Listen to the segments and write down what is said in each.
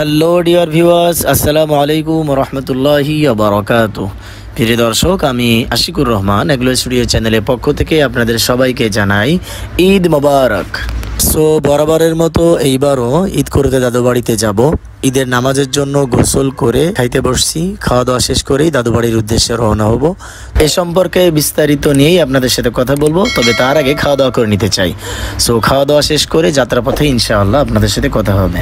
Hello dear viewers, আসসালামু আলাইকুম রহমতুল্লাহি বারাকাতুহু। প্রিয় দর্শক, আমি আশিকুর রহমান এগ্লো স্টুডিও চ্যানেলের পক্ষ থেকে আপনাদের সবাইকে জানাই ঈদ মোবারক। সো বরাবরের মতো এইবারও ঈদ করতে দাদু বাড়িতে যাব। ঈদের নামাজের জন্য গোসল করে খাইতে বসছি। খাওয়া দাওয়া শেষ করেই দাদু বাড়ির উদ্দেশ্যে রওনা হব। এ সম্পর্কে বিস্তারিত নিয়েই আপনাদের সাথে কথা বলবো, তবে তার আগে খাওয়া দাওয়া করে নিতে চাই। সো খাওয়া দাওয়া শেষ করে যাত্রাপথে ইনশাআল্লাহ আপনাদের সাথে কথা হবে।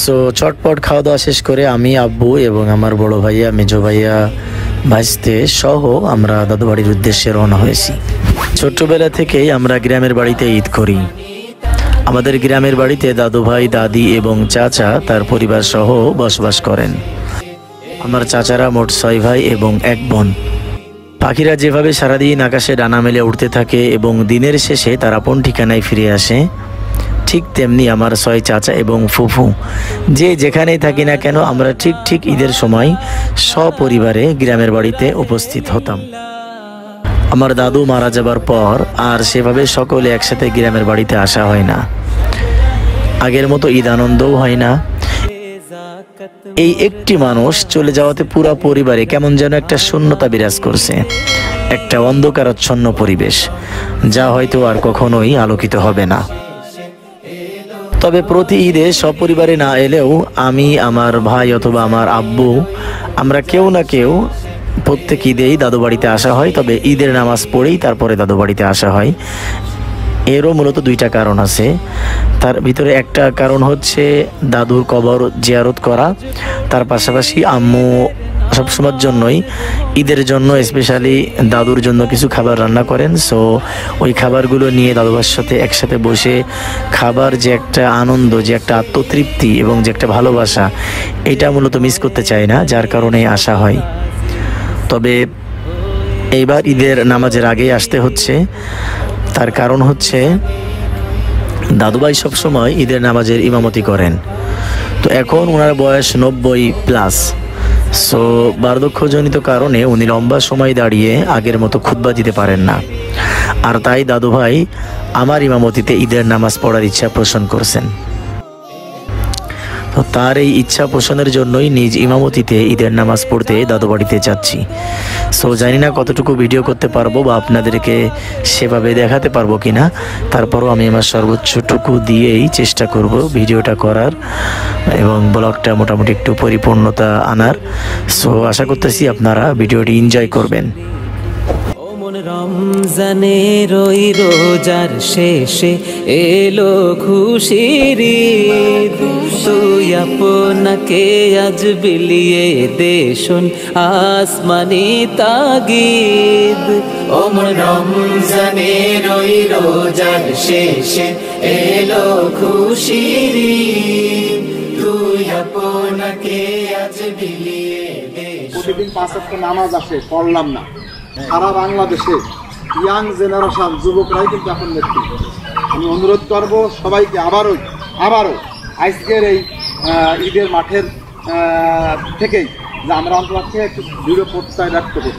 সো চটপট খাওয়া দাওয়া শেষ করে আমি, আব্বু এবং আমার বড় ভাইয়া, মেজো ভাইয়া, ভাইস্তে সহ আমরা দাদু বাড়ির উদ্দেশ্যে রওনা হয়েছি। ছোট্টবেলা থেকেই আমরা গ্রামের বাড়িতে ঈদ করি। আমাদের গ্রামের বাড়িতে দাদু ভাই, দাদি এবং চাচা তার পরিবার সহ বসবাস করেন। আমার চাচারা মোট 6 ভাই এবং 1 বোন। পাখিরা যেভাবে সারাদিন আকাশে ডানা মেলে উড়তে থাকে এবং দিনের শেষে তার আপন ঠিকানায় ফিরে আসে, ঠিক তেমনি আমার 6 চাচা এবং ফুফু যে যেখানেই থাকি না কেন আমরা ঠিক ঈদের সময় সপরিবারে গ্রামের বাড়িতে উপস্থিত হতাম। আমার দাদু মারা যাবার পর আর সেভাবে সকলে একসাথে গ্রামের বাড়িতে আসা হয় না। আগের মতো ঈদ আনন্দও হয় না। এই একটি মানুষ চলে যাওয়াতে পুরো পরিবারে কেমন যেন একটা শূন্যতা বিরাজ করছে, একটা অন্ধকারাচ্ছন্ন পরিবেশ, যা হয়তো আর কখনোই আলোকিত হবে না। তবে প্রতি ঈদে সপরিবারে না এলেও আমি, আমার ভাই অথবা আমার আব্বু, আমরা কেউ না কেউ প্রত্যেক ঈদেই দাদু বাড়িতে আসা হয়। তবে ঈদের নামাজ পড়েই তারপরে দাদু বাড়িতে আসা হয়। এরও মূলত 2টা কারণ আছে। তার ভিতরে একটা কারণ হচ্ছে দাদুর কবর জিয়ারত করা। তার পাশাপাশি আম্মু সবসময়ের জন্যই ঈদের জন্য স্পেশালি দাদুর জন্য কিছু খাবার রান্না করেন। সো ওই খাবারগুলো নিয়ে দাদুবার সাথে একসাথে বসে খাবার যে একটা আনন্দ, যে একটা আত্মতৃপ্তি এবং যে একটা ভালোবাসা, এটা মূলত মিস করতে চায় না, যার কারণে আসা হয়। তবে এইবার ঈদের নামাজের আগেই আসতে হচ্ছে। তার কারণ হচ্ছে দাদুভাই সবসময় ঈদের নামাজের ইমামতি করেন। তো এখন ওনার বয়স 90+। সো বার্ধক্যজনিত কারণে উনি লম্বা সময় দাঁড়িয়ে আগের মতো খুতবা দিতে পারেন না। আর তাই দাদুভাই আমার ইমামতিতে ঈদের নামাজ পড়ার ইচ্ছা পোষণ করছেন। তো তার এই ইচ্ছা পোষণের জন্যই নিজ ইমামতিতে ঈদের নামাজ পড়তে দাদু বাড়িতে যাচ্ছি। সো জানি না কতটুকু ভিডিও করতে পারবো বা আপনাদেরকে সেভাবে দেখাতে পারবো কিনা, তারপরও আমি আমার সর্বোচ্চটুকু দিয়েই চেষ্টা করব ভিডিওটা করার এবং ব্লগটা মোটামুটি একটু পরিপূর্ণতা আনার। সো আশা করতেছি আপনারা ভিডিওটি এনজয় করবেন। রমজানের ওই রোজার শেষে এলো খুশির ঈদ, তুই আপনাকে আজ বিলিয়ে দে শোন আসমানি তাগিদ। ওমর রমজানের ওই রোজার শেষে এলো খুশির ঈদ, তুই আপনাকে আজ বিলিয়ে দে। প্রতিদিন 5 ওয়াক্ত নামাজ আসে, পড়লাম না। সারা বাংলাদেশে ইয়াং জেনারেশন যুবকরাই কিন্তু এখন নেতৃত্ব। আমি অনুরোধ করব সবাইকে আবারও আজকের এই ঈদের মাঠের থেকেই যে আমরা অন্তপক্ষে একটু দৃঢ় প্রত্যয় ব্যক্ত করি,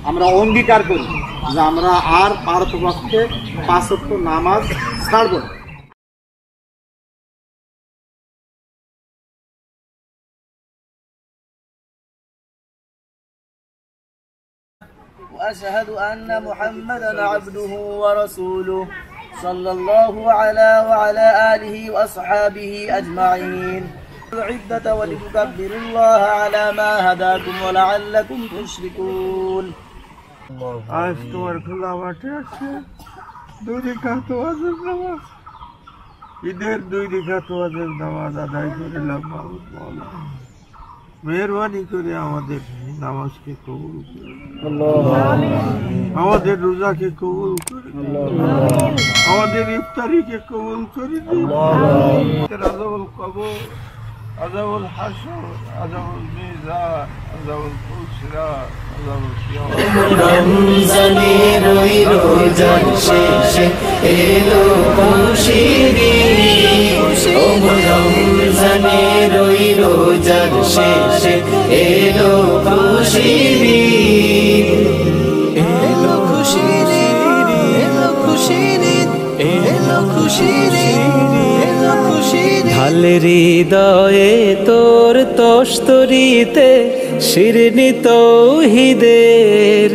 আমরা অঙ্গীকার করি যে আমরা আর পারতপক্ষে 5 ওয়াক্ত নামাজ ছাড়ব না। وأشهد أن محمدًا عبده ورسوله صلى الله على وعلى آله وأصحابه أجمعين. العدة ولتكبروا الله على ما هداكم ولعلكم تشركون. আজ তোমার খোলা মাঠে আছে 2 রাকাত ওয়াজিব নামাজ, ঈদের 2 রাকাত ওয়াজিব নামাজ আদায় করলাম। মেহরবানি করে আমাদের নামাজকে কবুল করে, আমাদের রোজাকে কবুল করে, আমাদের ইফতারিকে কবুল করে, আযাবুল কবর, আযাবুল হাসর, আযাবুল মিজান, আযাবুল ফুসরা, আযাবুল কিয়ামত। রমজানের ওই রোজার শেষে এলো খুশির ঈদ, ওমর রমজানের ওই রোজার শেষে এলো খুশির ঈদ, এলো খুশির ঈদ। ঢাল হৃদয়ে তোর তস্তরিতে শিরনি তৌহিদের,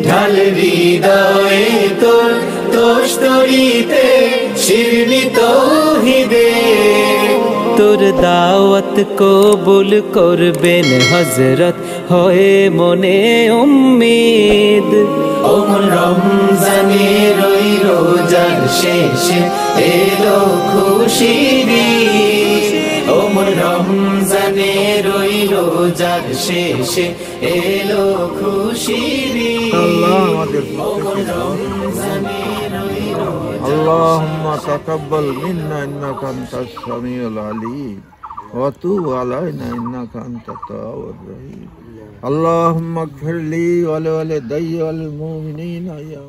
ঢাল হৃদয়ে তোর তস্তরিতে শিরনি তৌহিদের। তোর দাওয়াত কবুল করবেন হযরত হয়ে মনে উম্মীদ। ওমন রমজানের ওই রোজার শেষে এলো খুশির ঈদ। ওমন রমজানের ওই রোজার শেষে এলো খুশির ঈদ। আল্লাহ আমাদের আল্লাহুম্মা তাকাব্বাল মিন্না ইন্নাকা আনতাস সামিউল আলিম ওয়া তুব আলাইনা ইন্নাকা আনতাত তাওয়াবুর রহিম। আল্লাহুম্মা ইগফিরলি ওয়া লিওয়ালিদাইয়া ওয়াল মুমিনিনা ইয়া